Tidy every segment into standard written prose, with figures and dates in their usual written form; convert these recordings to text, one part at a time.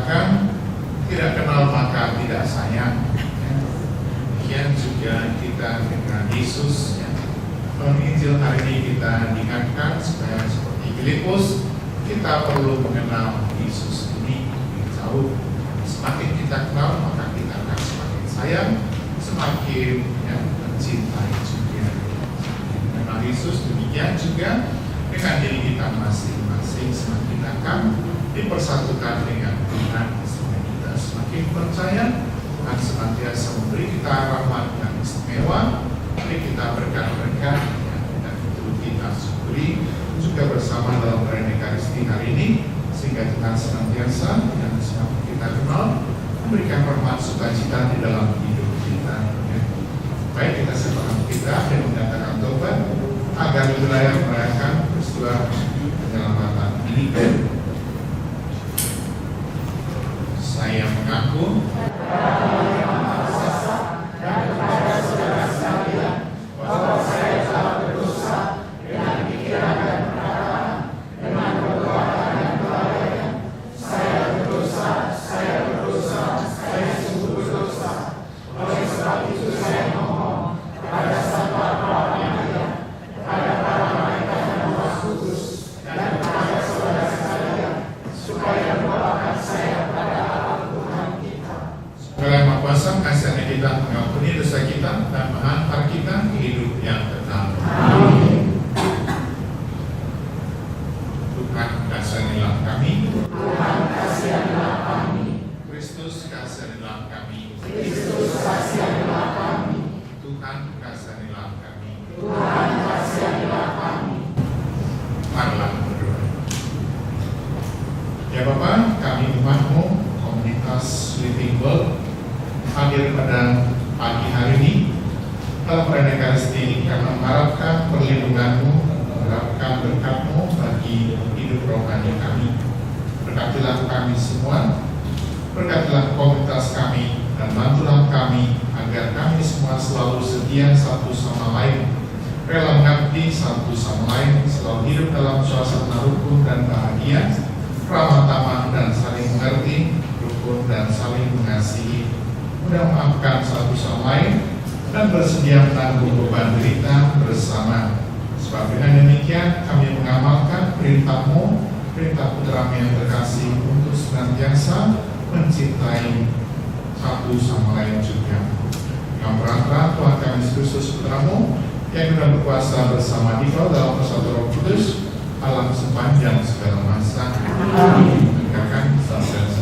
dikatakan tidak kenal maka tidak sayang. Demikian juga kita dengan Yesus. Dalam Injil hari ini kita diingatkan supaya seperti Filipus kita perlu mengenal Yesus ini lebih jauh. Semakin kita kenal maka kita akan semakin sayang, semakin mencintai juga. Mengenal Yesus demikian juga dengan diri kita masing-masing, semakin akan dipersatukan dengan Tuhan, sehingga kita semakin percaya Tuhan senantiasa memberi kita rahmat yang istimewa, mari kita berkat-berkat dan itu kita syukuri juga bersama dalam perayaan Ekaristi hari ini, sehingga Tuhan senantiasa yang semakin kita kenal memberikan rahmat sukacita di dalam hidup kita. Baik, kita siapkan kita dan menyatakan tobat agar wilayah merayakan peristiwa penyelamatan ini. Saya mengaku dan kepada saudara sekalian bahwa saya telah berdosa dengan pikiran dan perkataan, dengan perbuatan dan kelalaian. Saya berdosa, saya sungguh berdosa. Oleh sebab itu saya mohon kepada Sang Bapa yang mulia, kepada para malaikat dan Roh Kudus, dan kepada saudara sekalian, supaya membawakan saya kepada Allah Tuhan kita. Semoga Yang Maha Kuasa kasih kita mengampuni dosa kita dan menghantar kita ke hidup yang kekal. Amin. Tuhan kasihanilah kami. Tuhan kasihanilah kami. Kristus kasihanilah kami. Kristus kasihanilah kami. Tuhan kasihanilah kami. Tuhan kasihanilah kami. Marilah berdoa. Ya Bapa, kami umat-Mu, komunitas Living World, hadir pada pagi hari ini dalam perayaan Ekaristi ini karena mengharapkan perlindungan-Mu, mengharapkan berkat-Mu bagi hidup rohani kami. Berkatilah kami semua, berkatilah komunitas kami, dan bantulah kami agar kami semua selalu setia satu sama lain, rela mengabdi satu sama lain, selalu hidup dalam suasana rukun dan bahagia, ramah tamah dan saling mengerti, rukun dan saling mengasihi, mudah memaafkan satu sama lain, dan bersedia menanggung beban derita bersama. Sebab dengan demikian kami mengamalkan perintah-Mu, perintah putra-Mu yang terkasih untuk senantiasa mencintai satu sama lain juga. Yang perantara Tuhan kami Yesus Kristus putra-Mu yang sudah berkuasa bersama Dikau dalam persatuan Roh Kudus, alam sepanjang segala masa. Amin. Tegakkan senantiasa.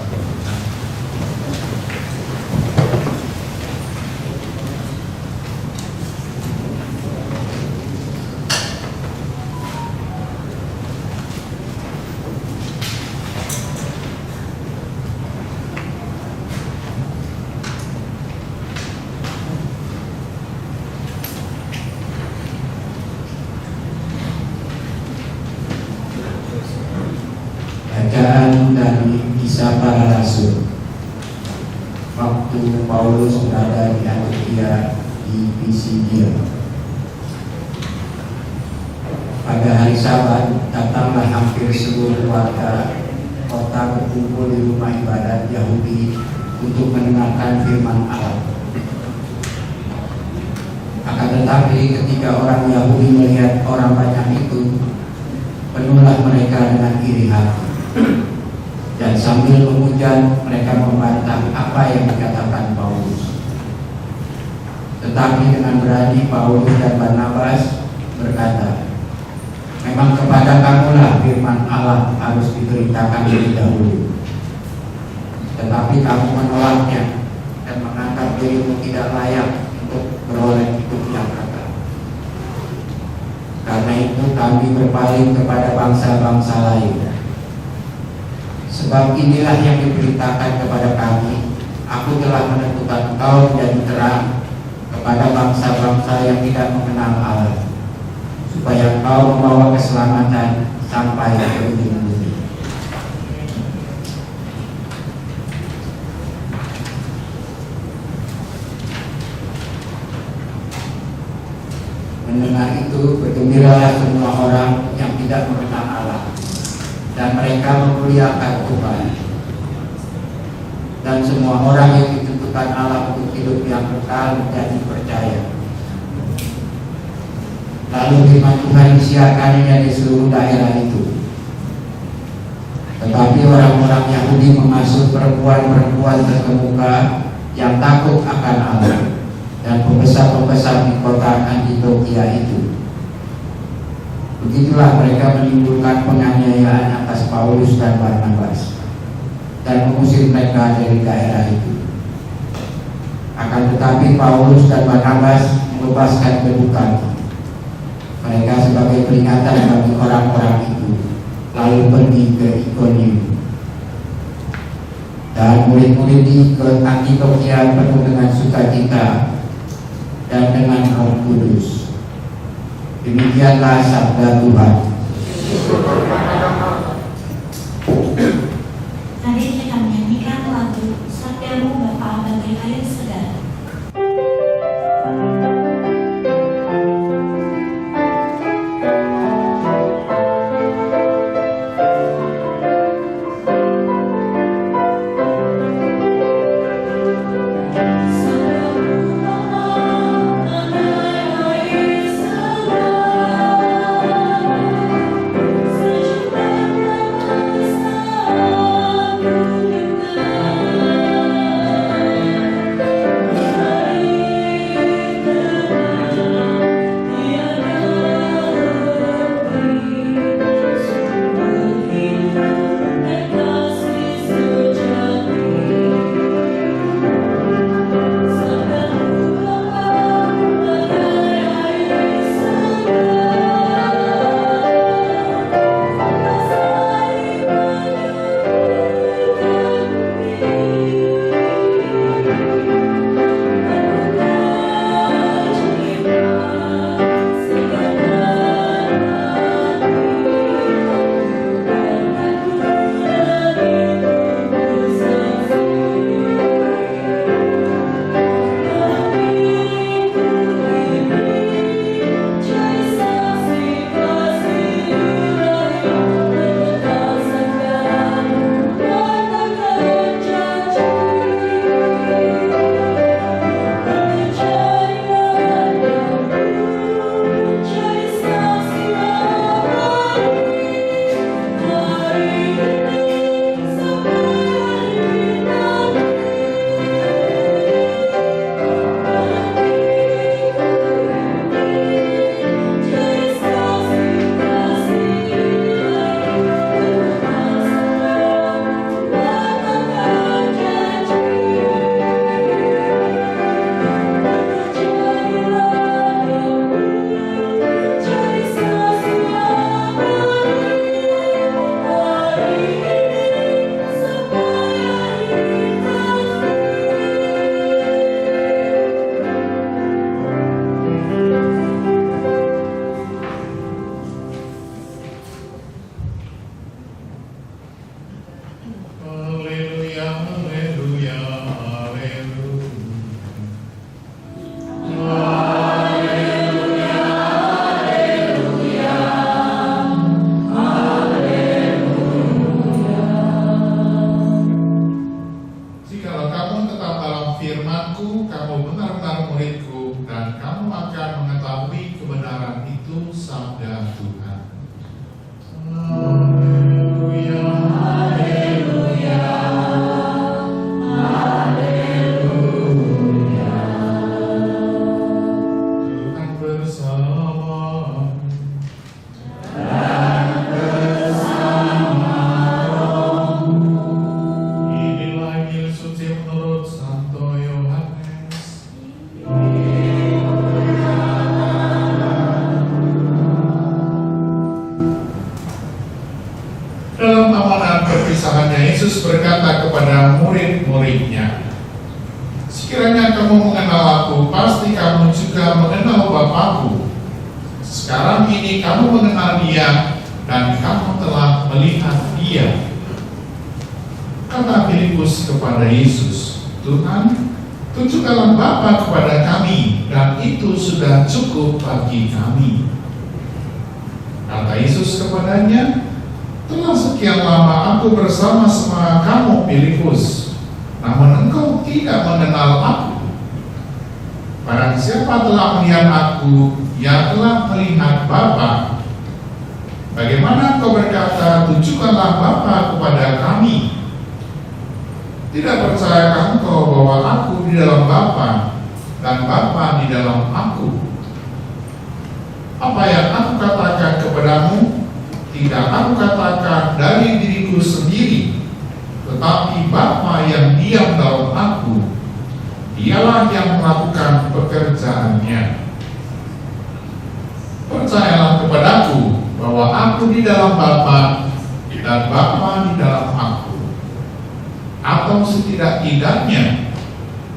Bacaan dari Kisah Para Rasul. Waktu Paulus berada di Antiokhia di Pisidia, pada hari Sabat datanglah hampir seluruh warga kota berkumpul di rumah ibadat Yahudi untuk mendengarkan firman Allah. Akan tetapi ketika orang Yahudi melihat orang banyak itu, penuhlah mereka dengan iri hati. Dan sambil memuja mereka membantah apa yang dikatakan Paulus. Tetapi dengan berani Paulus dan Barnabas berkata, memang kepada kamulah firman Allah harus diberitakan lebih dahulu. Tetapi kamu menolaknya dan menganggap dirimu tidak layak untuk beroleh hidup yang kekal. Karena itu kami berpaling kepada bangsa-bangsa lain. Sebab inilah yang diberitakan kepada kami, aku telah menentukan engkau menjadi terang kepada bangsa-bangsa yang tidak mengenal Allah, supaya engkau membawa keselamatan sampai ke ujung bumi. Mendengar itu bergembiralah semua orang yang tidak mengenal Allah, dan mereka memuliakan Tuhan. dan semua orang yang ditentukan Allah untuk hidup yang kekal menjadi percaya. Lalu firman Tuhan disiarkannya di seluruh daerah itu. Tetapi orang-orang Yahudi mengasuh perempuan-perempuan terkemuka yang takut akan Allah dan pembesar-pembesar di kota Antiokhia itu. Begitulah mereka menimbulkan penganiayaan atas Paulus dan Barnabas dan mengusir mereka dari daerah itu. Akan tetapi Paulus dan Barnabas membebaskan kedukaan mereka sebagai peringatan bagi orang-orang itu, lalu pergi ke Ikonium. Dan murid-murid di Antiokhia penuh dengan sukacita dan dengan Roh Kudus. Demikianlah sabda Tuhan. Tadi kita menyanyikan lagu Sabdamu Bapa bagai air segar. perpisahannya, Yesus berkata kepada murid-muridnya, "Sekiranya kamu mengenal aku, pasti kamu juga mengenal Bapakku. Sekarang ini kamu mengenal Dia dan kamu telah melihat Dia." Kata Filipus kepada Yesus, "Tuhan, tunjukkanlah Bapa kepada kami, dan itu sudah cukup bagi kami." Kata Yesus kepadanya, "Telah sekian lama aku bersama-sama kamu, Filipus, namun engkau tidak mengenal aku. Barang siapa telah melihat aku, ia telah melihat Bapa. Bagaimana engkau berkata, tunjukkanlah Bapa kepada kami? Tidak percayakah engkau bahwa aku di dalam Bapa dan Bapa di dalam aku? Apa yang aku katakan kepadamu, tidak aku katakan dari diriku sendiri, tetapi Bapa yang diam dalam aku, dialah yang melakukan pekerjaannya. Percayalah kepadaku bahwa aku di dalam Bapa dan Bapa di dalam aku. Atau setidak-tidaknya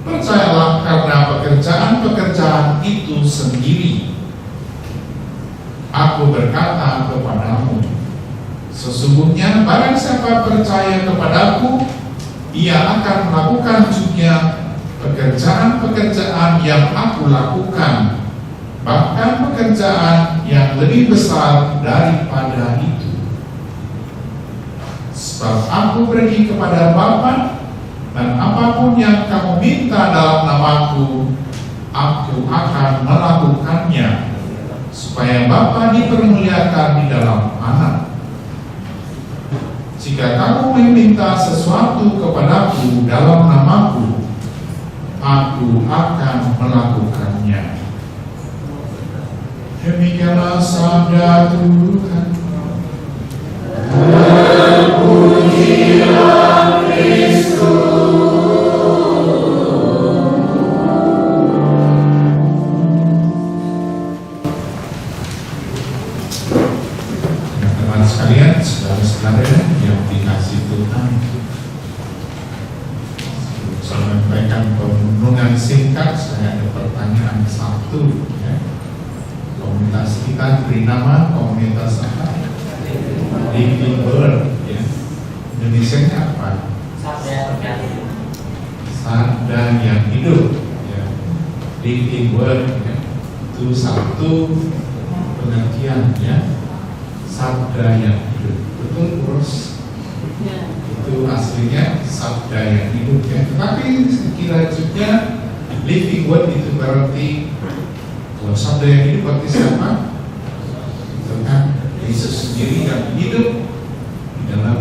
percayalah karena pekerjaan-pekerjaan itu sendiri. Aku berkata kepadamu, sesungguhnya barang siapa percaya kepadaku, ia akan melakukan juga pekerjaan-pekerjaan yang aku lakukan, bahkan pekerjaan yang lebih besar daripada itu. Sebab aku pergi kepada Bapa, dan apapun yang kamu minta dalam namaku, aku akan melakukannya, supaya Bapa dipermuliakan di dalam Anak. Jika kamu meminta sesuatu kepadaku dalam namaku, aku akan melakukannya. Demikianlah sabda Tuhan. Terpujilah Kristus. Teman-teman sekalian, saudara-saudara yang dikasih Tuhan, saya menyampaikan perenungan singkat. Saya ada pertanyaan satu, ya. Komunitas kita beri nama komunitas apa? Living Word, ya. Indonesia-nya apa? Sabda yang hidup, ya. Living Word, ya. Itu satu pengertian, ya. Sabda yang hidup, betul terus? Itu aslinya sabda yang hidup, ya. Tetapi kira juga living word itu berarti, kalau sabda yang hidup berarti siapa? Itu kan Yesus sendiri yang hidup di dalam,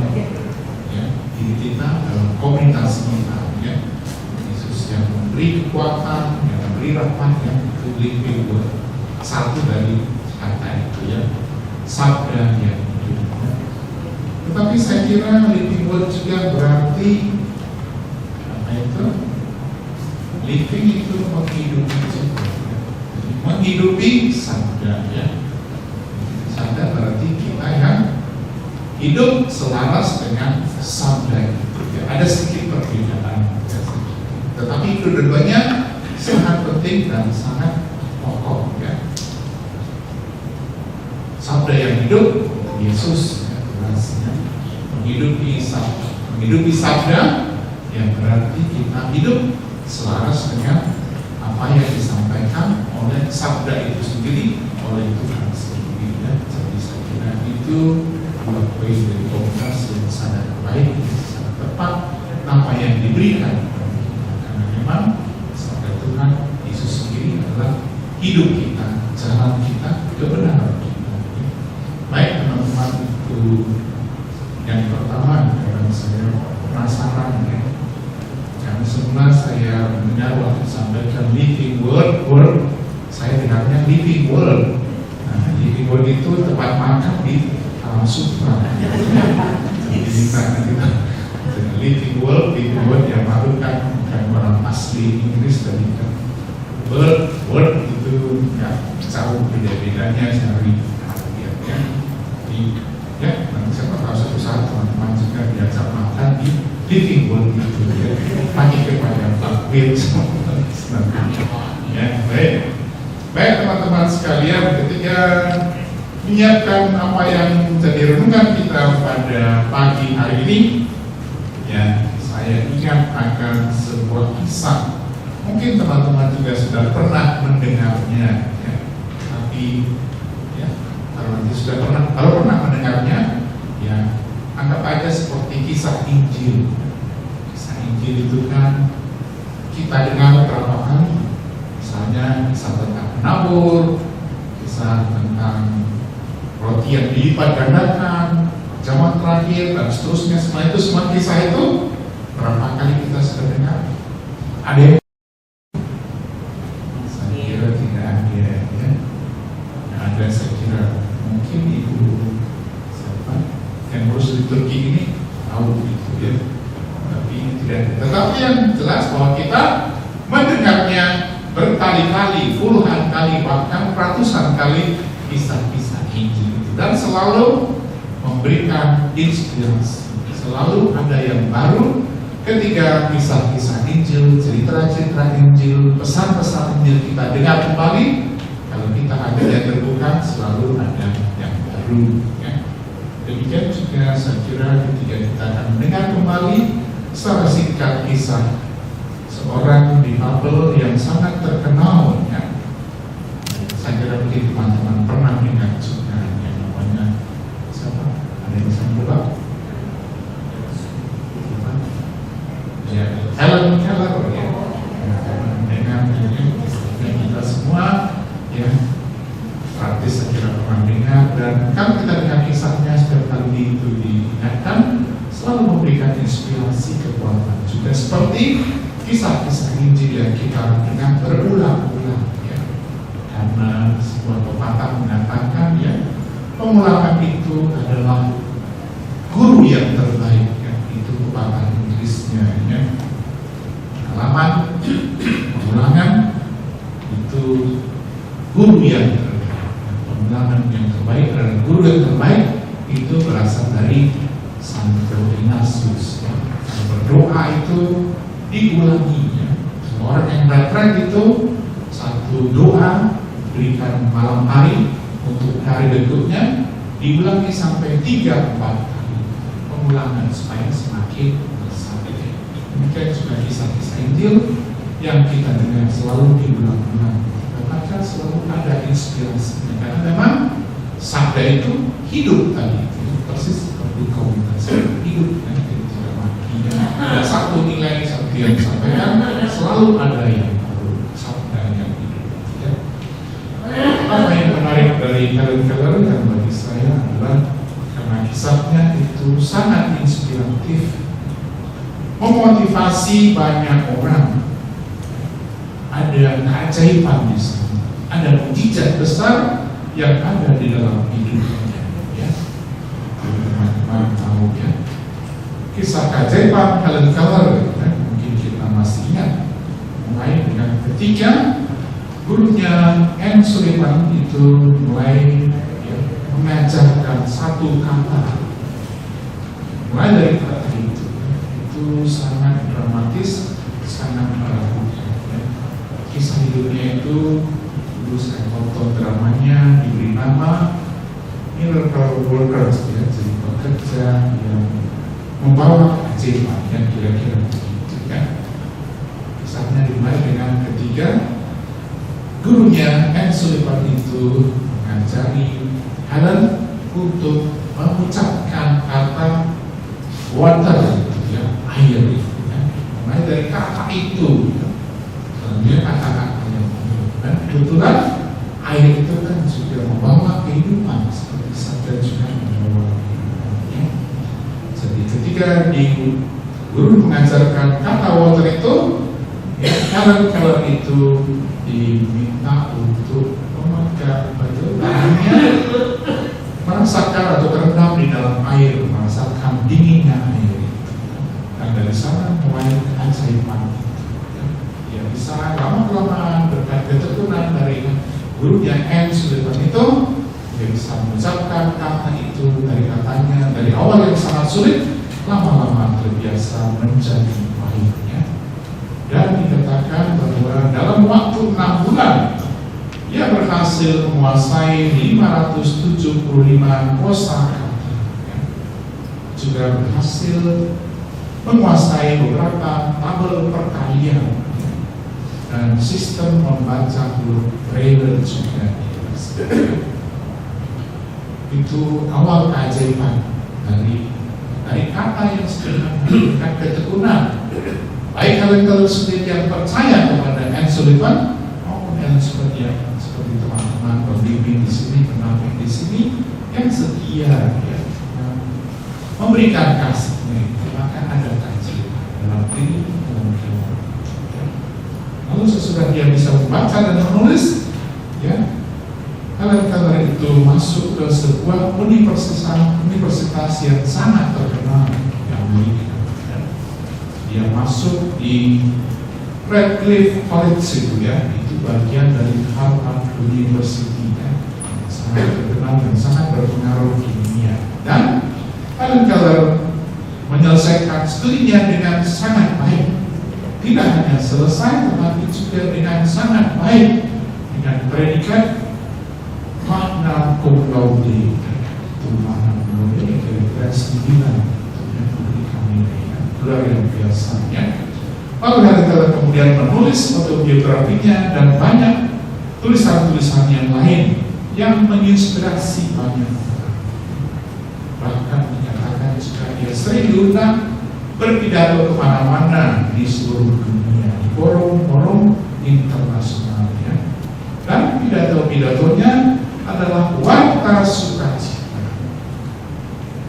ya, diri kita, dalam komunitas kita, ya. Yesus yang memberi kekuatan, yang memberi rahmat, yang itu living word. Satu dari kata itu, ya, sabda yang hidup, ya. Tetapi saya kira living word juga berarti apa itu? Living itu menghidupi juga, ya. Menghidupi sabda, ya. Sabda berarti kita yang hidup selaras dengan sabda itu, ya. Ada sedikit perbedaan, ya. Tetapi kedua-duanya sangat penting dan sangat pokok, ya. Sabda yang hidup Yesus, ya, jelasnya menghidupi sabda yang berarti kita hidup selaras dengan apa yang disampaikan oleh sabda itu sendiri, oleh Tuhan sendiri, ya. Jadi saya kira itu dua poin dari komunitas yang sangat baik, sangat tepat apa yang diberikan karena memang sabda Tuhan Yesus sendiri adalah hidup kita, jalan kita, kebenaran kita. Baik teman-teman, itu yang pertama yang saya penasaran, ya. Karena semula saya mendengar waktu sampaikan living word, saya dengarnya living world. Nah, living world itu tempat makan di alam sutra. Jadi karena kita living world yang baru kan bukan orang asli Inggris tadi kan. Word itu ya jauh beda-bedanya dari Arabian, ya. Ya, nanti siapa tahu suatu saat teman-teman juga diajak makan di living world itu, ya. Panggil kepada Pak Will ya, baik teman-teman sekalian, ketika menyiapkan apa yang menjadi renungan kita pada pagi hari ini, ya, saya ingat akan sebuah kisah. Mungkin teman-teman juga sudah pernah mendengarnya, ya. Tapi ya, kalau pernah mendengarnya, ya, anggap aja seperti kisah Injil. Kisah Injil itu kan kita dengar berapa kali, misalnya kisah tentang penabur, kisah tentang roti yang dilipat gandakan, zaman terakhir dan seterusnya. Semua kisah itu berapa kali kita sudah dengar? Ada yang saya kira tidak ada, ya. Ada, saya kira mungkin ibu siapa yang urus di Turki ini tahu itu, ya. Tapi tidak. Tetapi yang jelas bahwa kita mendengarnya berkali-kali, puluhan kali, bahkan ratusan kali kisah-kisah Injil itu, dan selalu memberikan inspirasi. Selalu ada yang baru ketika kisah-kisah Injil, cerita-cerita Injil, pesan-pesan Injil kita dengar kembali. Kalau kita ada yang terbuka, selalu ada yang baru, ya. Demikian juga saya kira ketika kita akan mendengar kembali secara singkat kisah seorang difabel yang sangat terkenal, ya. Saya kira mungkin teman-teman pernah dengar juga yang namanya siapa? Ada yang bisa mencoba? Ya, Helen Keller, ya. Dengan kita semua, ya, praktis saya kira pernah dengar, dan kalau kita dengar kisahnya setiap kali itu diingatkan, selalu memberikan inspirasi kekuatan juga, seperti kisah-kisah Injil yang kita dengar berulang-ulang, ya. Karena sebuah pepatah mengatakan, ya, pengulangan itu adalah guru yang terbaik, ya. Itu pepatah Inggrisnya, ya. Halaman pengulangan itu guru yang terbaik. Pengulangan yang terbaik adalah guru yang terbaik. Itu berasal dari Santo Ignatius, ya. Berdoa itu diulangi, ya. Orang yang retret itu satu doa berikan malam hari untuk hari berikutnya diulangi sampai 3-4 kali pengulangan supaya semakin bersabar. Demikian juga kisah-kisah Injil yang kita dengar selalu diulang-ulang. Maka selalu ada inspirasinya, karena memang sabda itu hidup tadi, itu persis seperti komunitas hidup, ya. Tidak mati, ya. Ada satu nilai seperti yang disampaikan, selalu ada yang baru, sabda yang hidup, ya. Apa yang menarik dari Helen Keller yang bagi saya adalah karena kisahnya itu sangat inspiratif, memotivasi banyak orang. Ada keajaiban di sana, ada mukjizat besar yang ada di dalam hidupnya, ya. Teman-teman tahu, ya, kisah keajaiban Helen Keller, ya, mungkin kita masih ingat, mulai dengan ketika gurunya Anne Sullivan itu mulai, ya, mengajarkan satu kata, mulai dari kata itu, ya. Itu sangat dramatis, sangat meragukan, ya. Kisah hidupnya itu dulu saya tonton dramanya, diberi nama Miracle Workers, ya, jadi pekerja yang membawa keajaiban, yang kira-kira begitu, ya. Kisahnya dimulai dengan ketiga gurunya Anne Sullivan itu mengajari Helen untuk mengucapkan kata water, ya, air, ya. Mulai dari kata itu, ya. Dia kata-kata yang baru, dan kebetulan air itu kan juga membawa kehidupan, seperti sabda juga membawa kehidupan, ya. Jadi ketika guru mengajarkan kata water itu, ya, Helen Keller itu diminta untuk memakai baju tangannya, merasakan atau terendam di dalam air, merasakan dinginnya air itu, dan dari sana mulai keajaiban itu, ya. Dia bisa lama-kelamaan berkat ketekunan dari gurunya Anne Sullivan itu, dia bisa mengucapkan kata itu dari katanya dari awal yang sangat sulit, lama-lama terbiasa menjadi baiknya. Dan dikatakan bahwa dalam waktu 6 bulan ia berhasil menguasai 575 kosakata, ya. Juga berhasil menguasai beberapa tabel perkalian, ya. Dan sistem membaca huruf Braille juga. Itu awal keajaiban dari kata yang sederhana, dengan ketekunan baik kalian sendiri yang percaya kepada Anne Sullivan maupun Anne seperti teman-teman pembimbing di sini, penamping di sini yang setia ya, memberikan kasihnya itu, maka ada kajian dalam diri dalam jiwa. Lalu sesudah dia bisa membaca dan menulis, ya, kalian itu masuk ke sebuah universitas yang sangat terkenal di Amerika. Dia masuk di Radcliffe College itu ya, itu bagian dari Harvard University ya, sangat terkenal dan sangat berpengaruh di dunia. Dan kalian menyelesaikan studinya dengan sangat baik. Tidak hanya selesai, tetapi juga dengan sangat baik dengan predikat magna cum laude. Itu magna cum laude kira-kira 9 yang diberikan ini ya, luar biasa ya. Lalu kalian kemudian menulis autobiografinya dan banyak tulisan-tulisan yang lain yang menginspirasi banyak orang. Bahkan dikatakan juga dia sering diundang berpidato kemana-mana di seluruh dunia, di forum-forum internasional ya. Dan pidato-pidatonya adalah warta sukacita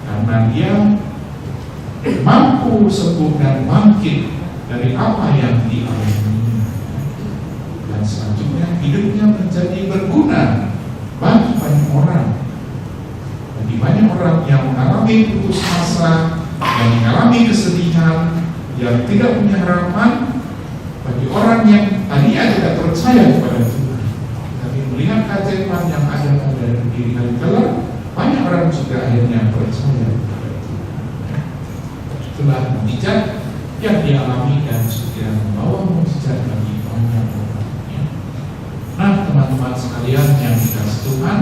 karena dia mampu sembuh dan bangkit dari apa yang dialami, dan selanjutnya hidupnya menjadi berguna bagi banyak orang, bagi banyak orang yang mengalami putus asa, yang mengalami kesedihan, yang tidak punya harapan, bagi orang yang tadinya tidak percaya kepada Tuhan, tapi melihat keajaiban yang ada pada diri kalian, banyak orang juga akhirnya percaya kepada Tuhan. Itulah mujizat yang dialami dan juga membawa mujizat bagi banyak orang. Nah, teman-teman sekalian yang dikasihi Tuhan,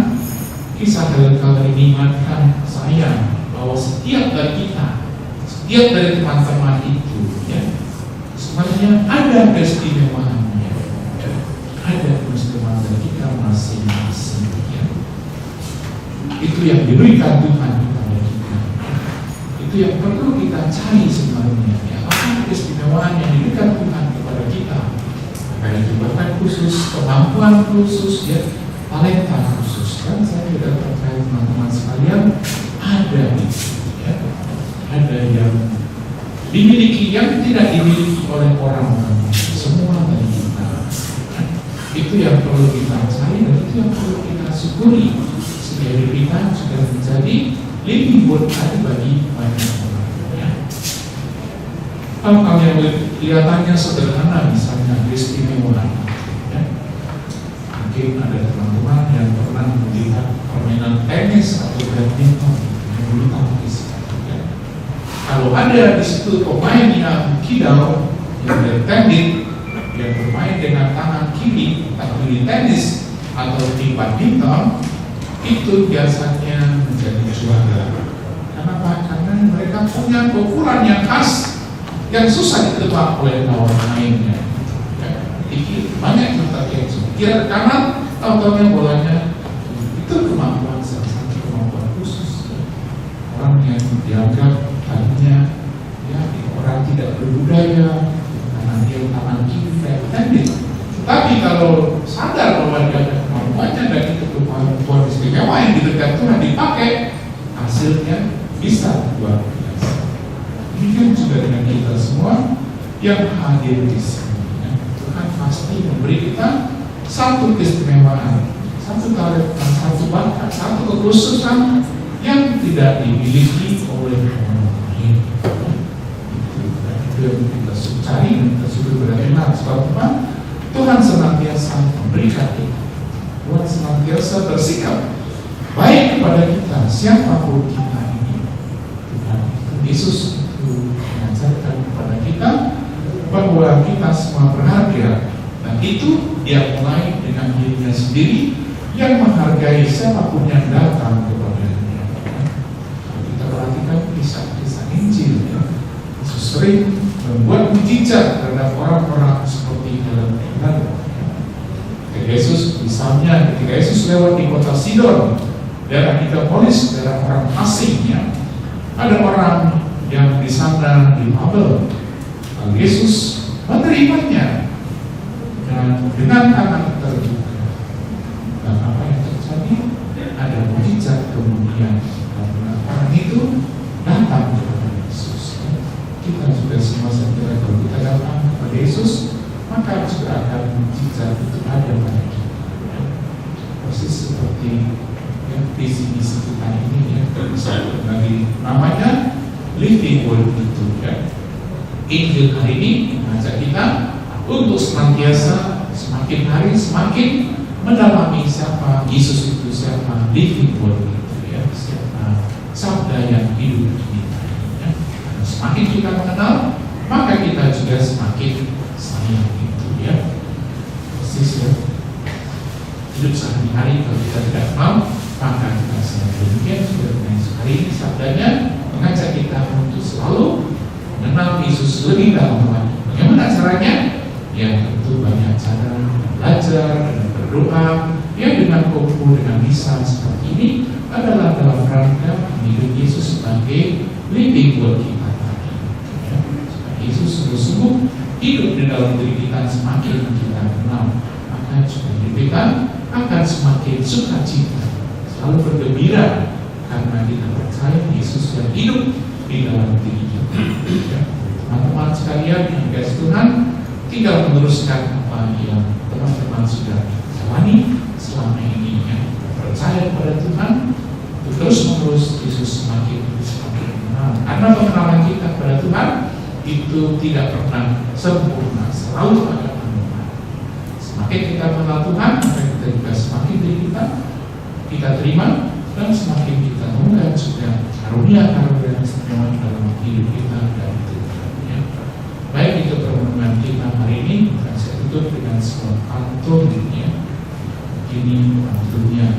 kisah kalian ini mengingatkan saya bahwa setiap dari kita, setiap dari teman-teman itu, ya, sebenarnya ada keistimewaannya, ada keistimewaan dari kita masing-masing. Ya. Itu yang diberikan Tuhan kepada kita. Itu yang perlu kita cari sebenarnya. Ya. Apa keistimewaan yang diberikan Tuhan kepada kita? Kayak bakat khusus, kemampuan khusus, ya, talenta khusus. Dan saya tidak percaya teman-teman sekalian ada itu, ya. Ada yang dimiliki yang tidak dimiliki oleh orang-orang. Semua dari kita. Nah, itu yang perlu kita cari dan itu yang perlu kita syukuri. Sehingga diri kita sudah menjadi lebih berkah bagi banyak orang. Ya. Hal-hal yang kelihatannya sederhana, misalnya keistimewaan. Ya. Mungkin ada teman-teman yang pernah melihat permainan tenis atau badminton yang bulu tangkis. Kalau ada di situ pemain yang kidal, yang bertanding, yang bermain dengan tangan kiri, atau di tenis atau di badminton, itu biasanya menjadi juara. Kenapa? Karena mereka punya pukulan yang khas, yang susah ditebak oleh lawan mainnya. Ya, banyak yang terjadi. Kira kanan, tahu-tahunya bolanya itu kemampuan salah satu kemampuan khusus. Orang yang dianggap tadinya ya orang tidak berbudaya karena dia tangan kiri kayak tanding. Tapi kalau sadar bahwa dia ada kemampuannya dan itu kemampuan istimewa yang di dekat Tuhan dipakai, hasilnya bisa luar biasa. Demikian juga dengan kita semua yang hadir di sini. Ya. Tuhan pasti memberi kita satu keistimewaan, satu talenta, satu bakat, satu kekhususan yang tidak dimiliki oleh orang lain. Itu yang kita cari dan kita sudah benar-benar sebab Tuhan senantiasa memberikan kita. Tuhan senantiasa bersikap baik kepada kita, siapapun kita ini. Tuhan Yesus itu mengajarkan kepada kita bahwa kita semua berharga, dan itu dia mulai dengan dirinya sendiri yang menghargai siapapun yang datang kepadanya. Kalau kita perhatikan kisah-kisah Injil, ya, Yesus sering membuat mujizat terhadap orang-orang seperti dalam Tuhan. Yesus misalnya ketika Yesus lewat di kota Sidon, daerah Dekapolis, daerah orang asingnya, ada orang yang di sana di Babel, Lalu Yesus menerimanya dan dengan tangan terbuka. Dan apa yang terjadi? Ada mujizat kemudian karena orang itu datang kepada Yesus. Kita juga semua segera kalau kita datang kepada Yesus, maka juga akan mujizat itu ada pada kita. Persis seperti visi-misi kita ini dari namanya Living Word itu Injil hari ini mengajak kita untuk senantiasa semakin hari semakin mendalami siapa Yesus itu, siapa Living Word itu siapa sabda yang hidup kita. Semakin kita mengenal, maka kita juga semakin sayang itu persis hidup sehari-hari. Kalau kita tidak kenal, maka kita sayang. Demikian juga dengan hari ini sabdanya mengajak kita untuk selalu mengenal Yesus lebih dalam lagi. Bagaimana caranya? Ya tentu banyak cara, belajar dan berdoa. Dengan kumpul dengan misa seperti ini adalah dalam rangka hidup Yesus sebagai living word kita tadi. Yesus sungguh-sungguh hidup di dalam diri kita. Semakin kita kenal, maka juga hidup kita akan semakin sukacita, selalu bergembira karena kita percaya Yesus yang hidup di dalam diri kita. Teman-teman sekalian yang dikasihi Tuhan, tinggal meneruskan apa yang teman-teman sudah jalani selama ini, percaya kepada Tuhan, terus-menerus Yesus semakin mengenal. Karena pengenalan kita kepada Tuhan itu tidak pernah sempurna, selalu ada penurunan. Semakin kita mengenal Tuhan, maka kita juga semakin diri kita terima, dan semakin kita mengenal juga karunia-karunia istimewa dalam hidup kita dan Tuhan. Baik, itu permenungan kita hari ini. Akan saya tutup dengan sebuah pantun ini pantunnya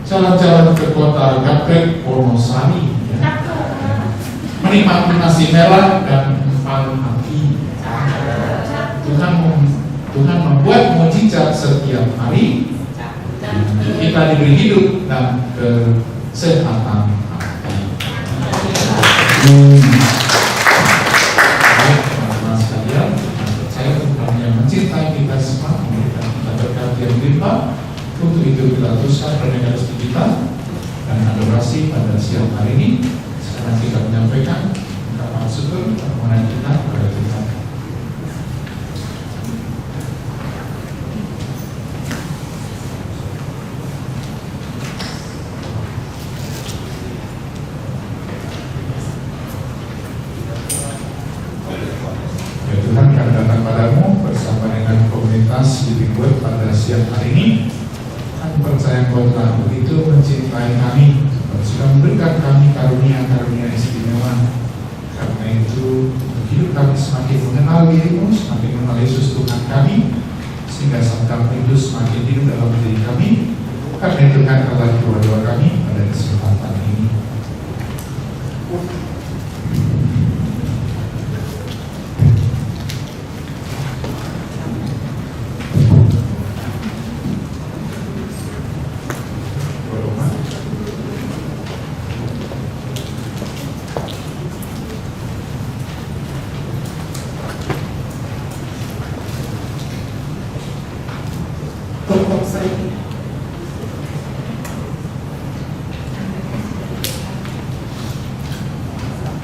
Jalan-jalan ke kota Gapek, Wonosari menikmati nasi merah dan empal hati. Tuhan membuat mujizat setiap hari. Kita diberi hidup dan kesehatan hati. Baik, teman-teman sekalian, saya Tuhan yang mencintai kita semua, memberikan kita berkat yang berlimpah. Untuk itu kita teruskan pernikahan kita dan adorasi pada siang hari ini. Sekarang kita menyampaikan ungkapan syukur permohonan kita kepada Tuhan. Ya Tuhan, kami datang padamu bersama dengan komunitas Living Word pada siang hari ini. Kami percaya Engkau telah begitu mencintai kami, sudah memberikan kami karunia-karunia istimewa. Karena itu, hidup kami semakin mengenal diri-Mu, semakin mengenal Yesus Tuhan kami, sehingga saat kami itu semakin hidup dalam diri kami. Karena itu adalah doa-doa kami pada kesempatan ini.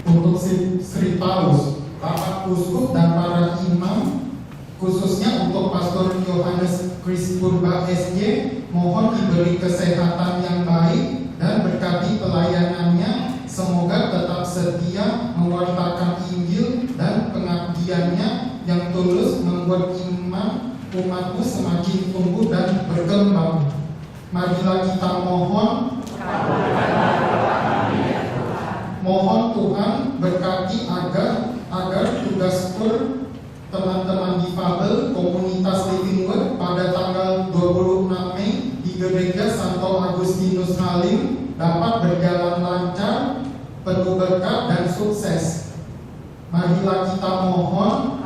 Untuk Sri Paulus, Bapak Uskup dan para imam, khususnya untuk Pastor Yohanes Kris Purba SJ, mohon diberi kesehatan yang baik dan berkati pelayanannya. Semoga tetap setia mewartakan Injil dan pengabdiannya yang tulus membuat iman umatmu semakin tumbuh dan berkembang. Marilah kita mohon Tuhan berkati agar tugas per teman-teman difabel komunitas Living Word pada tanggal 26 Mei di Gereja Santo Agustinus Halim dapat berjalan lancar, penuh berkat dan sukses. Marilah kita mohon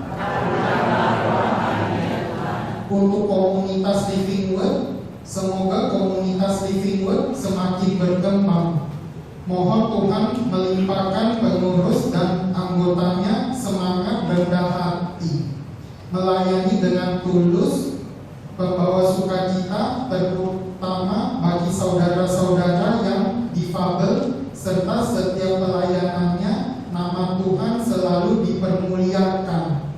untuk komunitas Living Word, semoga komunitas Living Word semakin berkembang. Mohon Tuhan melimpahkan pengurus dan anggotanya semangat rendah hati, melayani dengan tulus, membawa sukacita, terutama bagi saudara-saudara yang difabel, serta setiap pelayanannya nama Tuhan selalu dipermuliakan.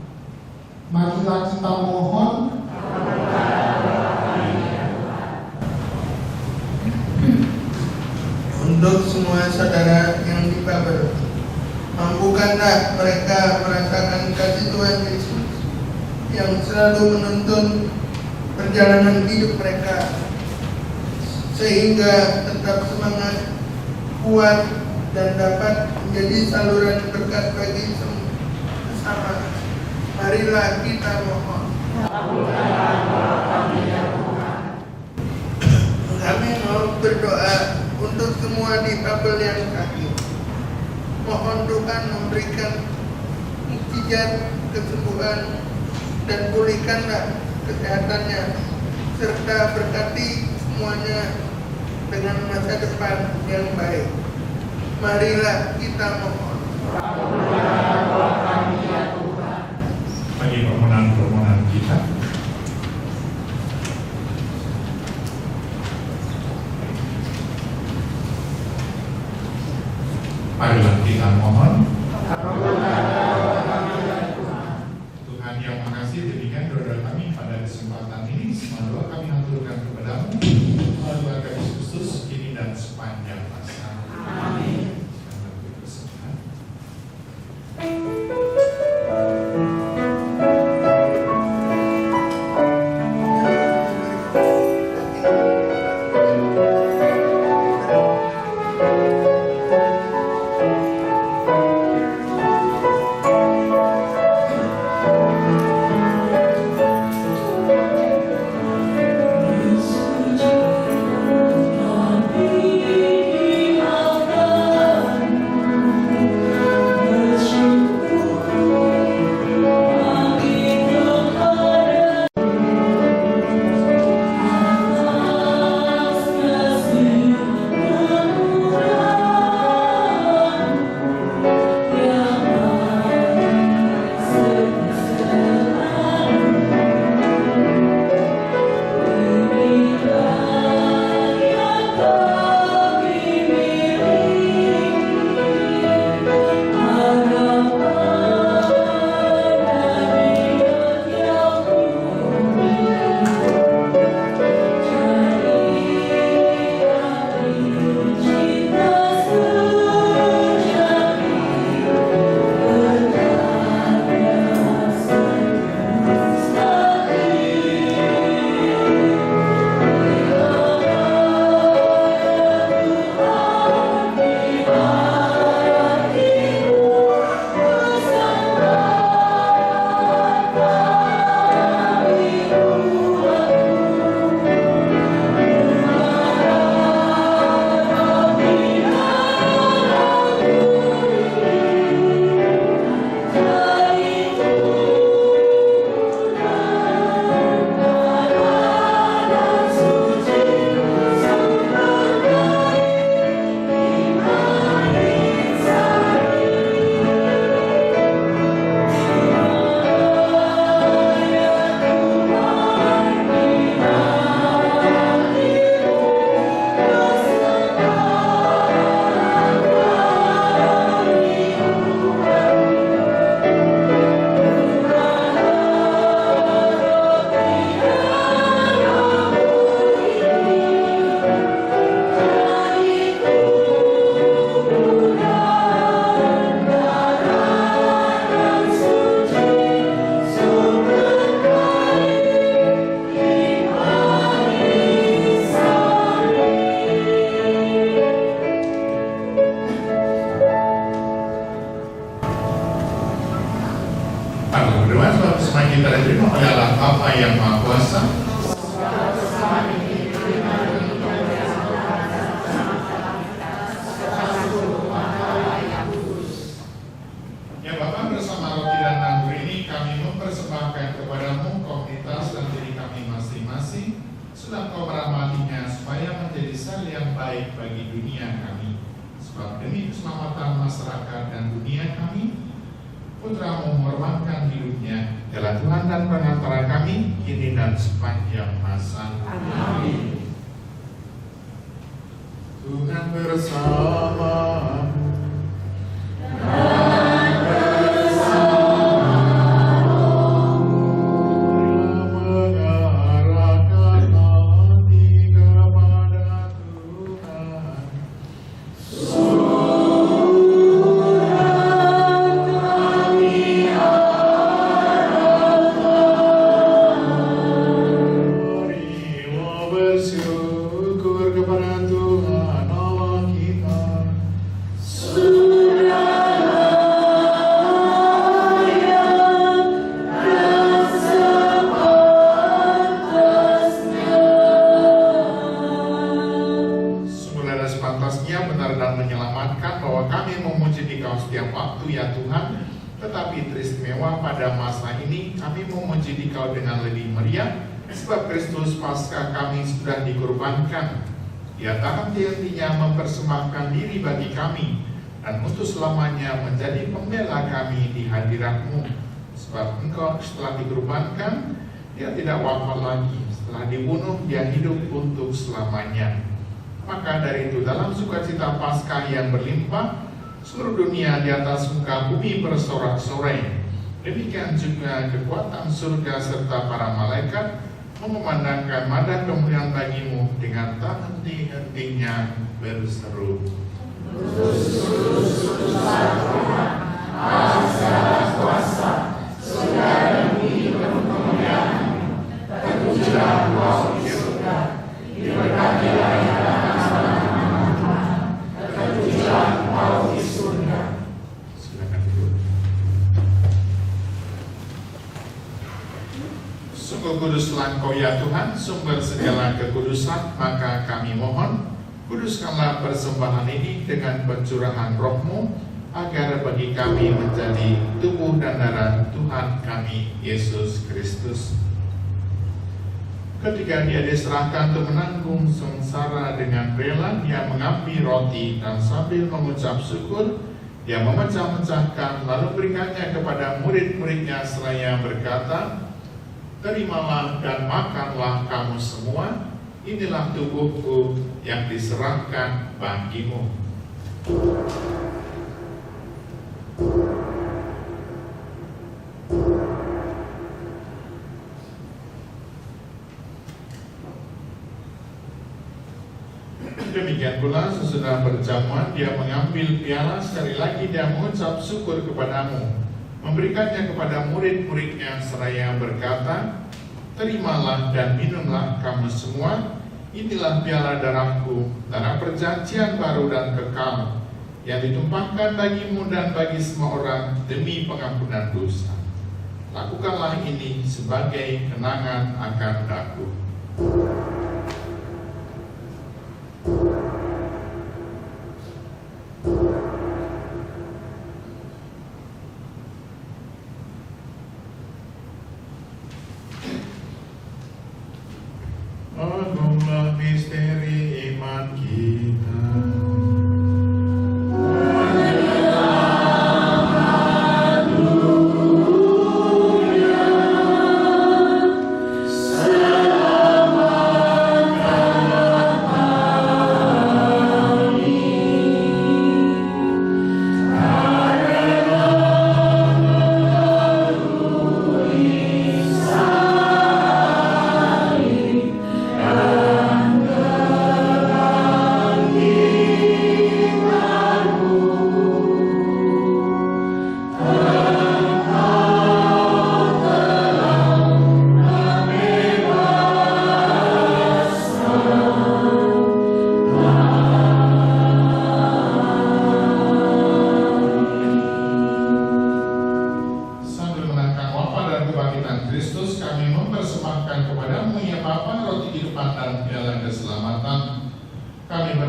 Marilah kita mohon. Untuk semua saudara yang difabel, mampukanlah mereka merasakan kasih Tuhan Yesus yang selalu menuntun perjalanan hidup mereka, sehingga tetap semangat, kuat, dan dapat menjadi saluran berkat bagi semua sesama. Marilah kita mohon. Kami mau berdoa untuk semua difabel yang sakit. Mohon Tuhan memberikan mukjizat kesembuhan dan pulihkanlah kesehatannya, serta berkati semuanya dengan masa depan yang baik. Marilah kita mohon. Bagi permohonan-permohonan kita, marilah kita mohon. Tuhan yang Mahasih, demikian doa kami pada kesempatan ini. Semua doa kami haturkan kepadamu melalui berkat Kristus kini dan sepanjang masa. Amin. Kita diterima oleh Allah Bapa yang Maha Kuasa. Ya Bapa, bersama roti dan anggur ini kami mempersembahkan kepadamu komunitas dan diri kami masing-masing, sudah Kau merahmatinya supaya menjadi sel yang baik bagi dunia kami, sebab demi keselamatan masyarakat dan dunia kami, Putra-Mu mengorbankan hidupnya. Jalan Tuhan dan pengantara kami, kini dan sepanjang masa. Amin. Tuhan bersamamu. Bersyukur kepada Tuhan Allah kita. Sungguh ada sepantasnya benar dan menyelamatkan bahwa kami memuji Dikau setiap waktu ya Tuhan. Tetapi teristimewa pada masa ini kami memuji Dikau dengan lebih meriah, sebab Kristus Paskah kami sudah dikorbankan. Dia tak henti-hentinya mempersembahkan diri bagi kami, dan untuk selamanya menjadi pembela kami di hadirat-Mu. Sebab Engkau setelah dikorbankan, Dia tidak wafat lagi. Setelah dibunuh, Dia hidup untuk selamanya. Maka dari itu, dalam sukacita Paskah yang berlimpah, seluruh dunia di atas muka bumi bersorak-sorai. Demikian juga kekuatan surga serta para malaikat memandangkan madah kemuliaan bagi-Mu dengan tak henti-hentinya berseru. Silakan duduk. Sungguh kuduslah Engkau ya Tuhan, sumber segala kekudusan, maka kami mohon, kuduskanlah persembahan ini dengan pencurahan Roh-Mu, agar bagi kami menjadi tubuh dan darah Tuhan kami, Yesus Kristus. Ketika Dia diserahkan untuk menanggung sengsara dengan rela, Dia mengambil roti dan sambil mengucap syukur, Dia memecah-mecahkan lalu berikannya kepada murid-muridnya seraya berkata, "Terimalah dan makanlah kamu semua, inilah tubuhku yang diserahkan bagimu." Demikian pula sesudah berjamuan, Dia mengambil piala, sekali lagi Dia mengucap syukur kepadamu, memberikannya kepada murid-muridnya seraya berkata, "Terimalah dan minumlah kamu semua, inilah piala darahku, darah perjanjian baru dan kekal, yang ditumpahkan bagimu dan bagi semua orang demi pengampunan dosa. Lakukanlah ini sebagai kenangan akan aku." Agunglah misteri iman kita.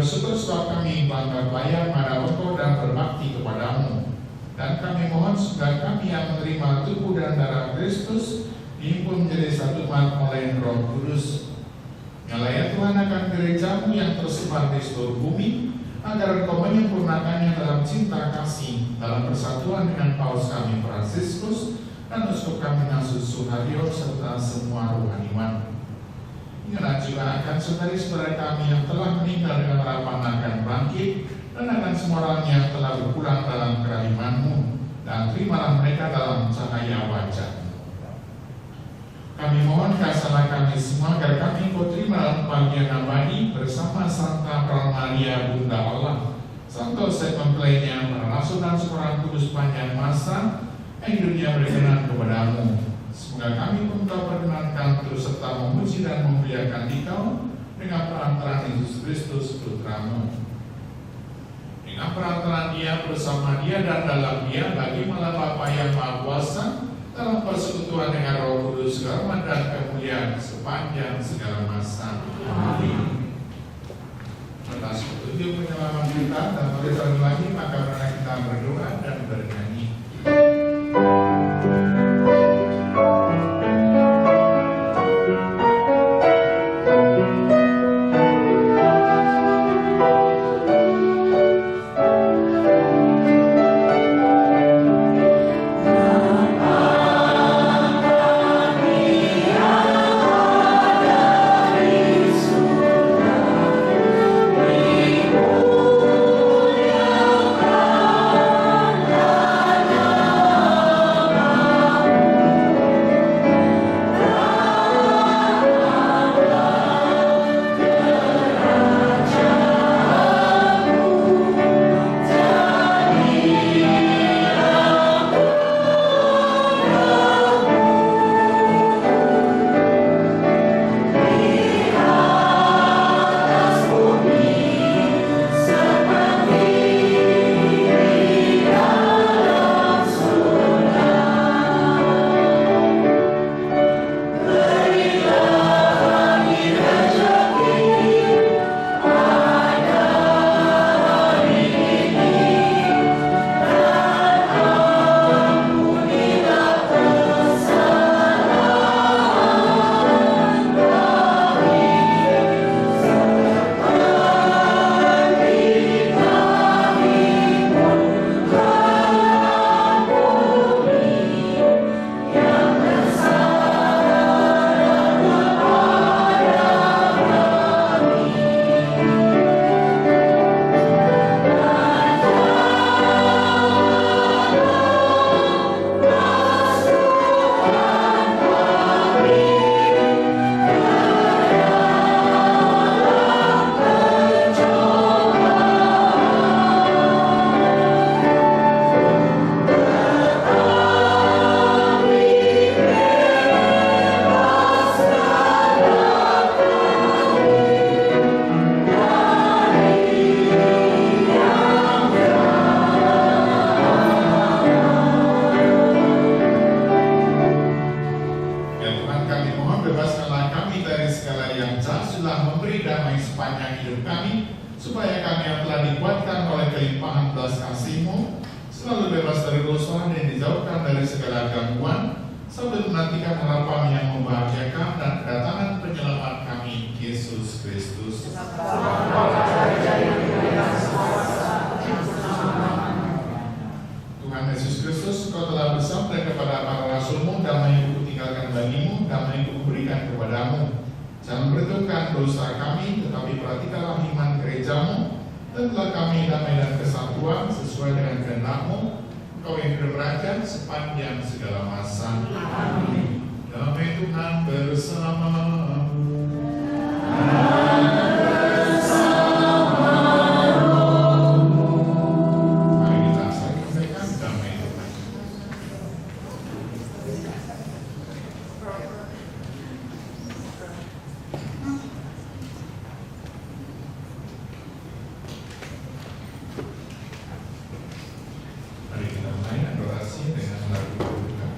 bersyukur sebab kami bangga bayar pada Engkau dan berbakti kepadamu. Dan kami mohon supaya kami yang menerima tubuh dan darah Kristus dihimpun menjadi satu umat oleh Roh Kudus. Nyala ya Tuhan akan gerejamu yang tersebar di seluruh bumi, agar Engkau menyempurnakannya dalam cinta kasih, dalam persatuan dengan Paus kami Fransiskus dan Uskup Kardinal Suharyo serta semua rohaniwan. Ingatlah juga akan saudara-saudara kami yang telah meninggal dengan harapan akan bangkit, dan akan semua orang yang telah berpulang dalam kerahiman-Mu, dan terimalah mereka dalam cahaya wajah. Kami mohon kasihlah kami semua agar kami Engkau terima dalam panggilan abadi bersama Santa Perawan Maria Bunda Allah, Santo Yosef mempelainya, para rasul dan seorang kudus panjang masa yang hidupnya berkenan kepadamu. Semoga kami pun Kau perkenankan terus serta memuji dan memuliakan Dikau dengan perantaraan Yesus Kristus Putra-Mu. Dengan perantaraan Dia, bersama Dia dan dalam Dia, bagi malah Bapa yang Maha Kuasa, dalam persekutuan dengan Roh Kudus, rahmat dan kemuliaan sepanjang segala masa. Amin. Atas petunjuk penyelamat kita dan berjalan lagi, maka marilah kita berdoa dan bernyanyi. supaya kami yang telah dikuatkan oleh kelimpahan belas kasih-Mu selalu bebas dari dosa dan dijauhkan dari segala gangguan, sambil menantikan harapan yang membahagiakan dan kedatangan penyelamat kami, Yesus Kristus. Tuhan Yesus Kristus, Kau telah bersabda kepada para rasul-Mu, damai-Ku tinggalkan bagimu, damai-Ku berikan kepadamu. Jangan perhitungkan dosa kami, tetapi perhatikanlah iman gereja-Mu, dan telah kami damai dan kesatuan sesuai dengan kehendak-Mu, Engkau yang hidup beraja sepanjang segala masa. Amin. Damai Tuhan bersama-Mu. Mari kita saksikan damai Tuhan. Mari kita mulai adorasi dengan lagu berdoa.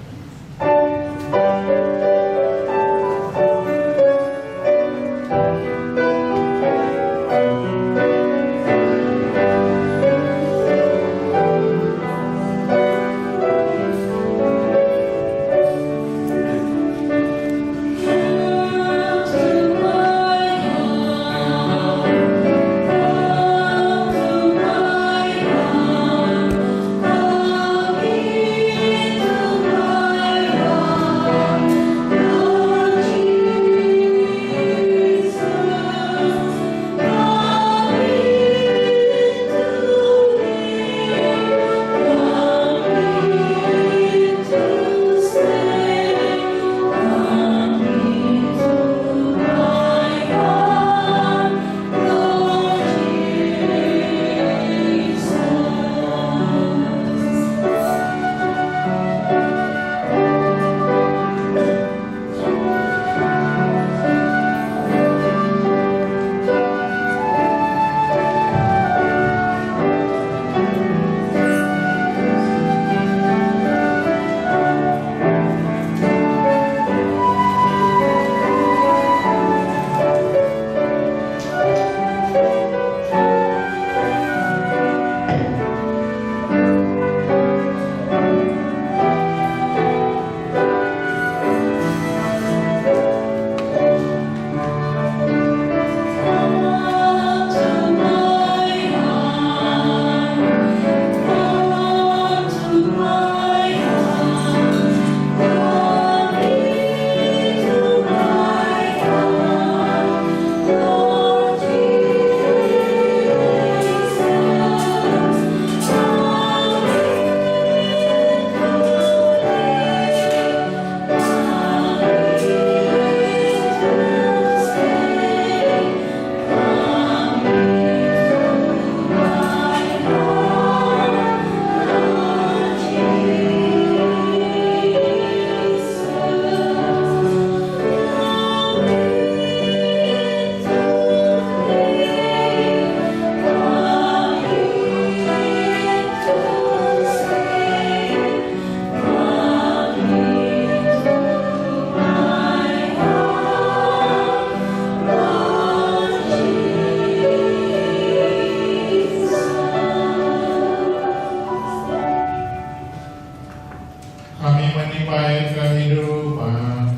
kehidupan,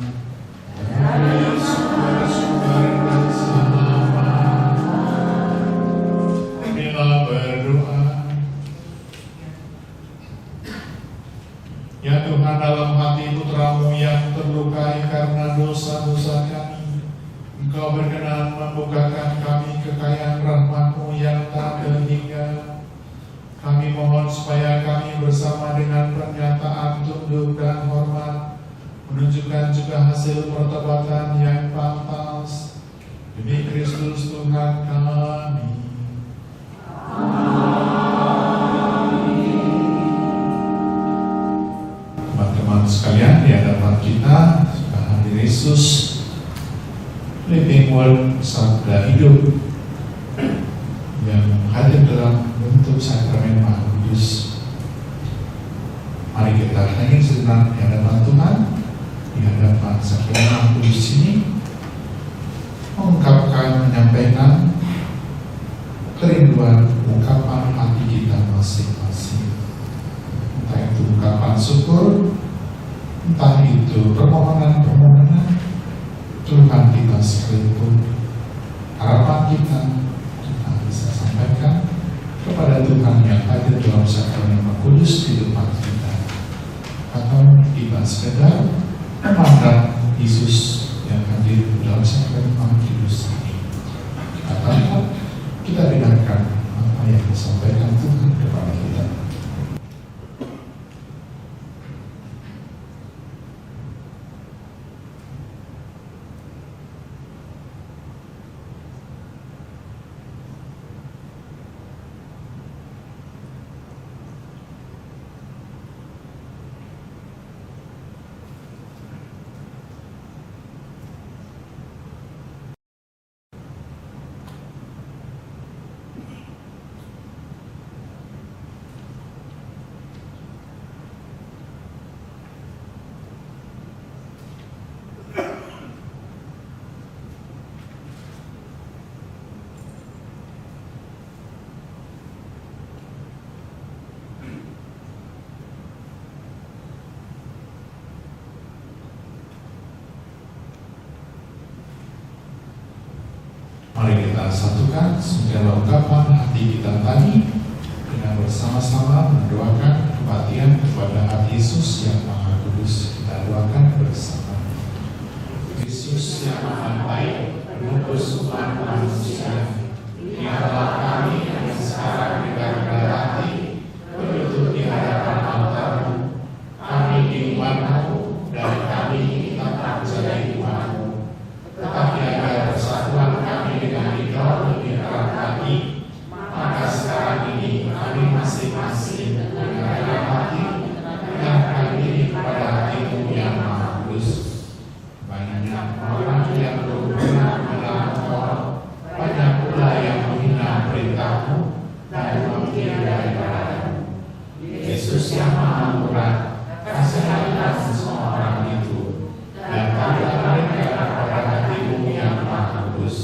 dari sumber-sumber keselamatan. Inilah berdoa. Ya Tuhan, dalam hati putramu yang terlukai karena dosa-dosa kami, Engkau berkenan membukakan kami kekayaan rahmat-Mu yang tak terhingga. Kami mohon supaya kami bersama dengan pernyataan tunduk dan hormat menunjukkan juga hasil pertobatan yang pantas demi Kristus Tuhan kami. Teman-teman sekalian, di hadapan kita sudah hadir Yesus, Living Word, Sabda Hidup, yang hadir dalam bentuk sakramen Maha Kudus. Mari kita hening sejenak di hadapan Tuhan, di hadapan sakramen Maha Kudus ini, mengungkapkan, menyampaikan kerinduan, ungkapan hati kita masing-masing. Entah itu ungkapan syukur, entah itu permohonan-permohonan, Tuhan kita sekalipun, harapan kita bisa sampaikan kepada Tuhan yang hadir dalam sakramen Maha Kudus di depan kita, atau kita sekedar memandang Yesus yang hadir dalam sakramen Maha Kudus ini, atau kita dengarkan apa yang disampaikan Tuhan kepada kita. Mari kita satukan segala ungkapan hati kita tadi dengan bersama-sama mendoakan kebaktian kepada hati Yesus yang Maha Kudus. Kita doakan bersama. Yesus yang Maha Baik, penebus umat manusia, lihatlah kami yang sekarang dengan rendah hati berlutut di hadapan altar-Mu. Kami di umat-Mu dan kami tetap menjadi umat-Mu. Tetapi agar persatuan kami dengan Engkau lebih erat lagi, maka sekarang ini kami masing-masing dengan rendah hati menyerahkan diri kepada hati-Mu yang Maha Kudus. Banyak orang yang berhubungan dengan Engkau, banyak pula yang menghina perintah-Mu dan mengkir daripada-Mu. Yesus yang Maha Murah, kasihilah semua orang itu dan taruhlah mereka kepada hati-Mu yang Maha Kudus.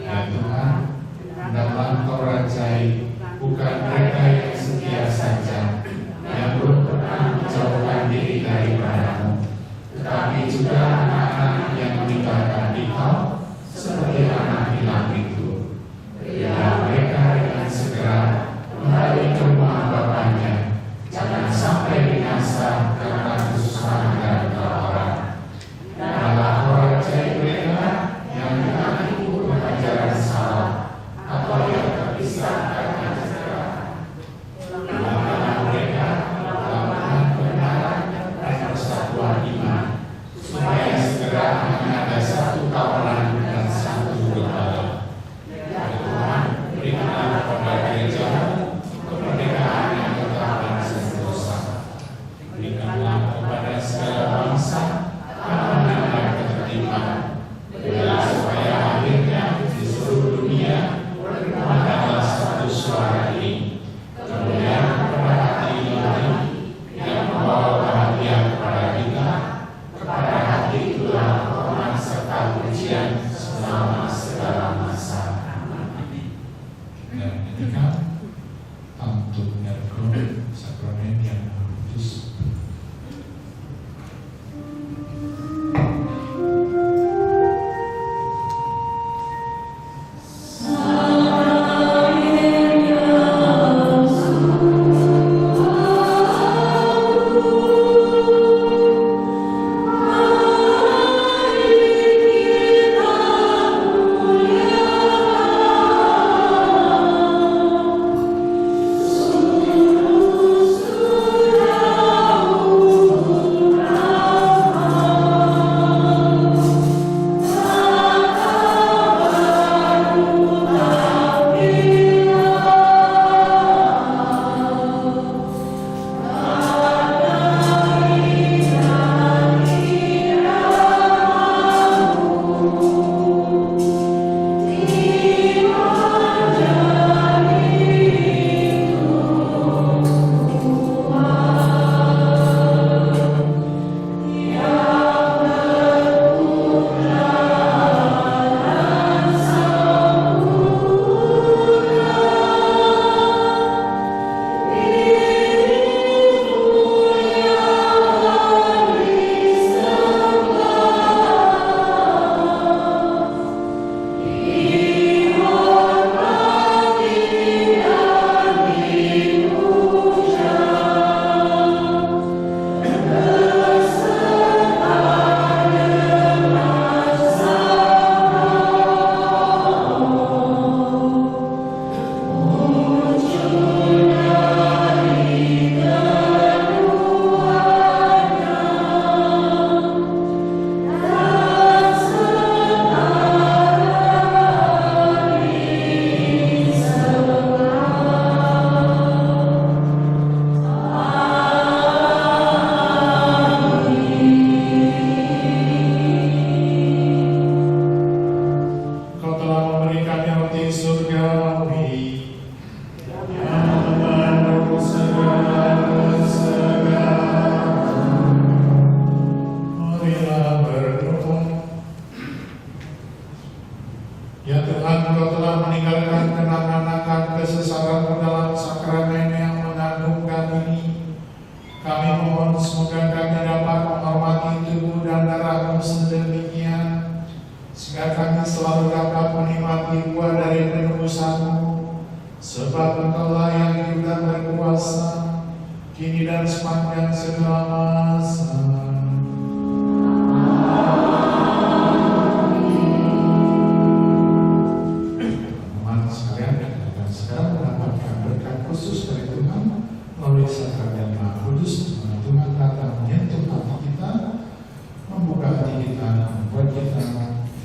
Ya Tuhan, hendaklah Engkau rajai bukan mereka yang setia saja, yang belum pernah menjauhkan diri daripada-Mu, tetapi juga anak-anak yang meninggalkan Engkau seperti anak hilang itu. Berilah mereka dengan segera kembali ke rumah Bapaknya, jangan sampai binasa karena kesusahan dan kelaparan. Adalah orang rajai mereka yang mengaku pengajaran salah atau yang terpisah karena segera. Ulamalah mereka melakukan kebenaran dan persatuan iman, supaya segera hanya ada satu kawalan dan satu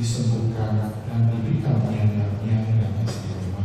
disembuhkan, dan diberi karunia-Nya yang istimewa.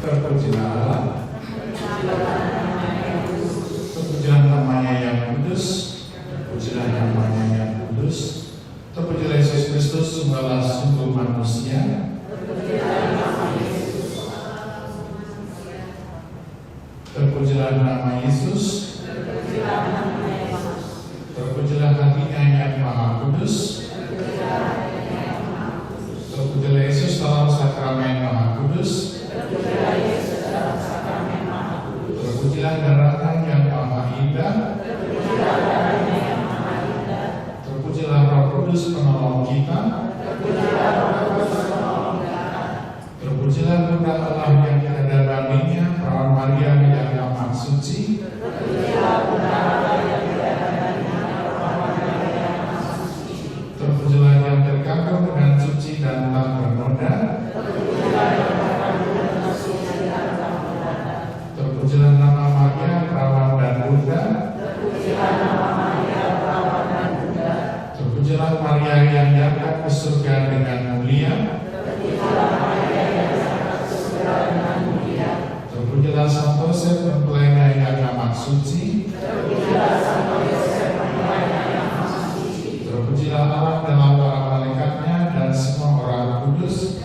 Terpujilah Allah, terpujilah namanya yang kudus, terpujilah namanya yang kudus, terpujilah Yesus Kristus, sumberlah sumber manusia. Terpujilah nama Yesus, terpujilah hatinya yang maha kudus, terpujilah Yesus dalam sakramen maha kudus, terpujilah darahnya yang maha indah, terpujilah Roh Kudus penolong kita, terpujilah Bunda Allah yang tiada bandingnya, Perawan Maria yang amat suci, terpujilah yang terkagum dan suci dan tak bernoda, terpujilah nama Maria Perawan dan Bunda, terpujilah Maria yang diangkat ke surga dengan mulia, terpujilah Santo Yosef mempelainya yang amat suci, terpujilah Allah dalam para malaikatnya dan semua orang kudus,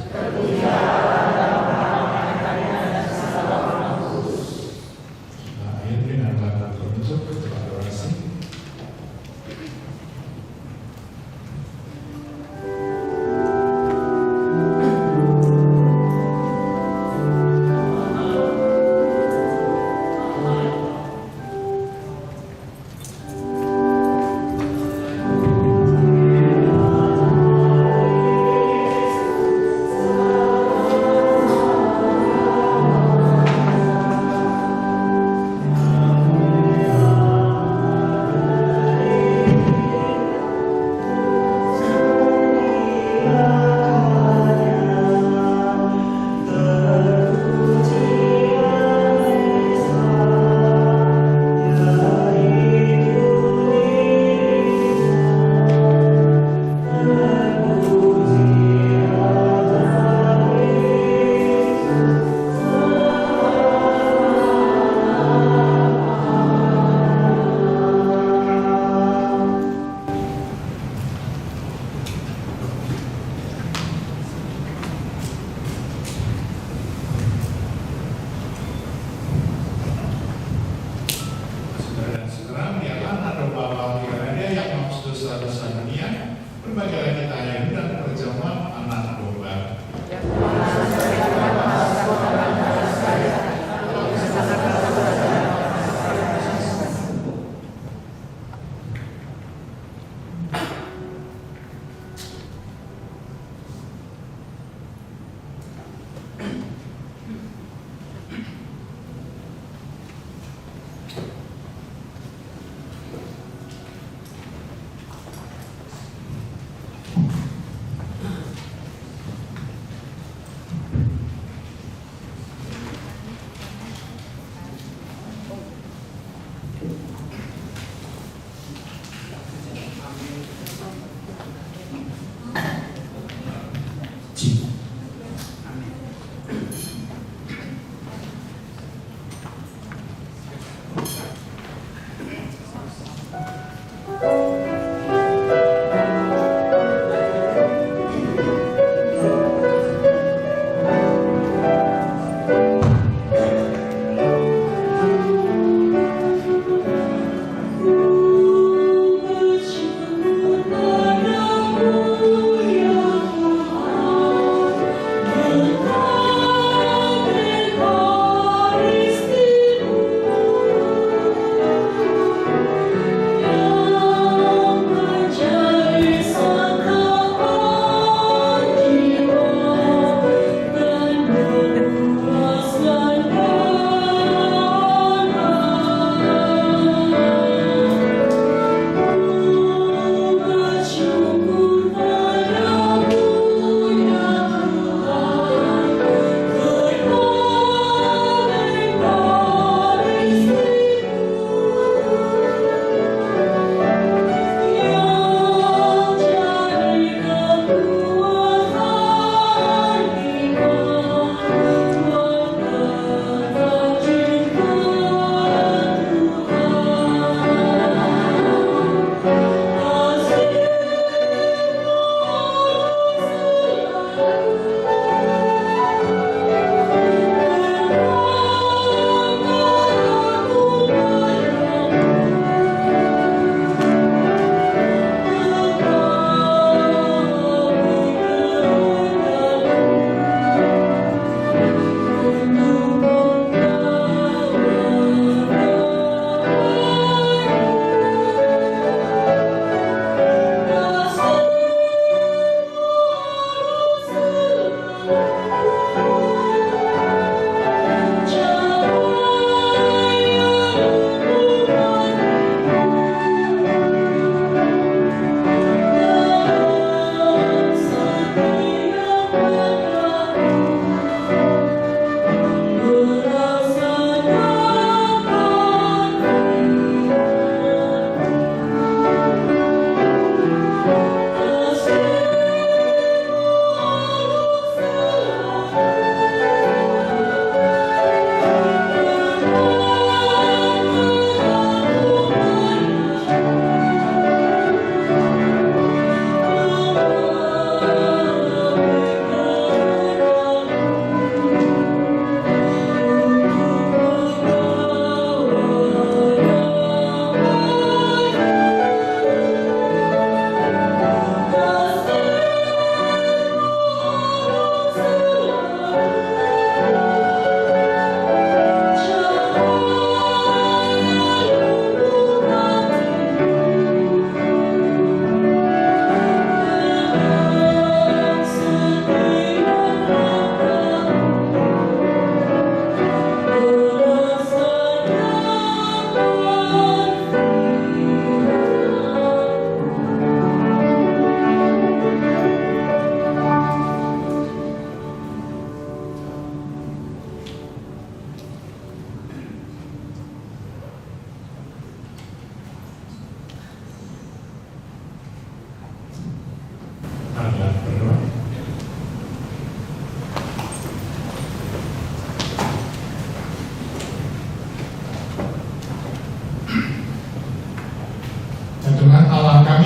Berbahagialah kita hari ini dan berjamaah anak domba.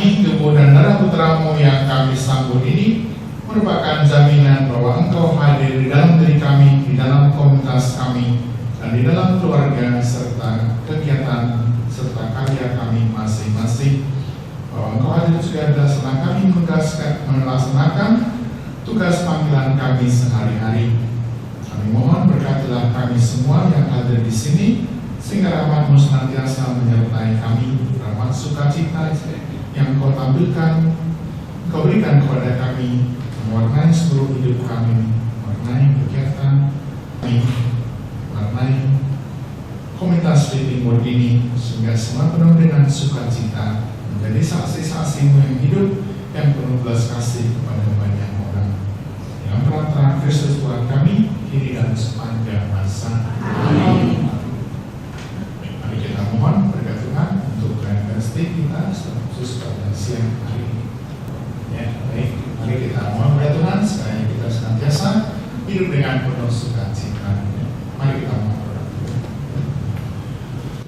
kami, tubuh dan darah putramu yang kami sambut ini merupakan jaminan bahwa Engkau hadir di dalam diri kami, di dalam komunitas kami, dan di dalam keluarga serta kegiatan serta karya kami masing-masing. Bahwa Bahwa Engkau hadir juga adalah senang kami melaksanakan tugas panggilan kami sehari-hari. Kami mohon berkatilah kami semua yang hadir di sini, sehingga rahmat-Mu senantiasa menyertai kami. Rahmat sukacita yang Engkau tampilkan, Engkau berikan kepada kami, mewarnai seluruh hidup kami, mewarnai kegiatan kami, mewarnai komunitas Living Word ini, sehingga semua penuh dengan sukacita, menjadi saksi-saksi-Mu yang hidup, yang penuh belas kasih kepada banyak orang. Yang perantara Kristus Tuhan kami, kini dan sepanjang masa. Amin. Mari kita mohon berkat Tuhan untuk Eucharistik kita, khusus pada siang hari ini. Ya, baik. Mari kita mohon berkat Tuhan supaya kita senantiasa hidup dengan penuh sukacita. Mari kita mohon berkat Tuhan.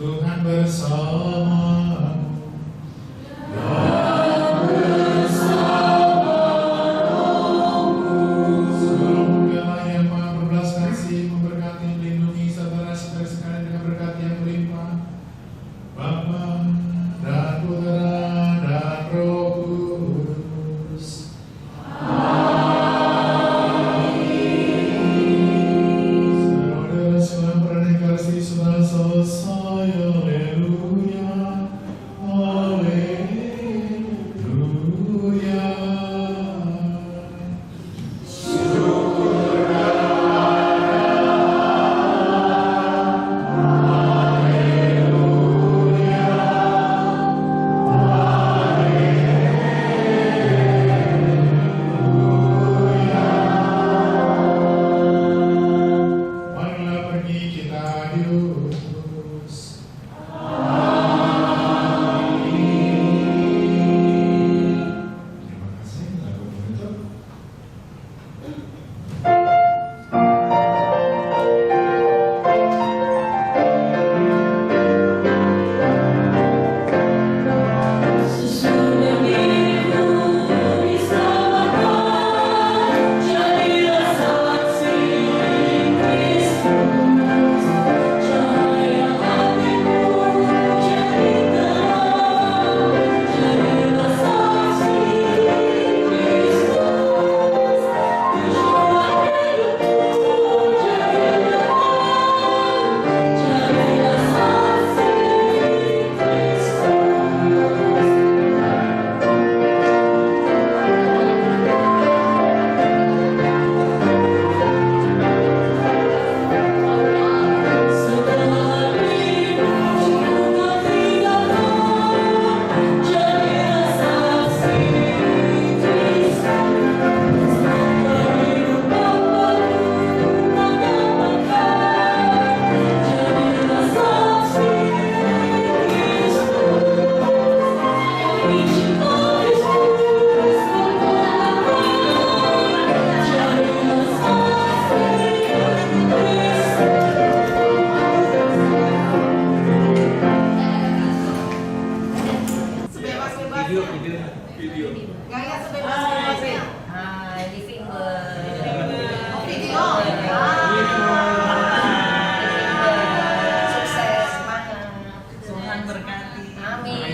Tuhan bersama. Amin.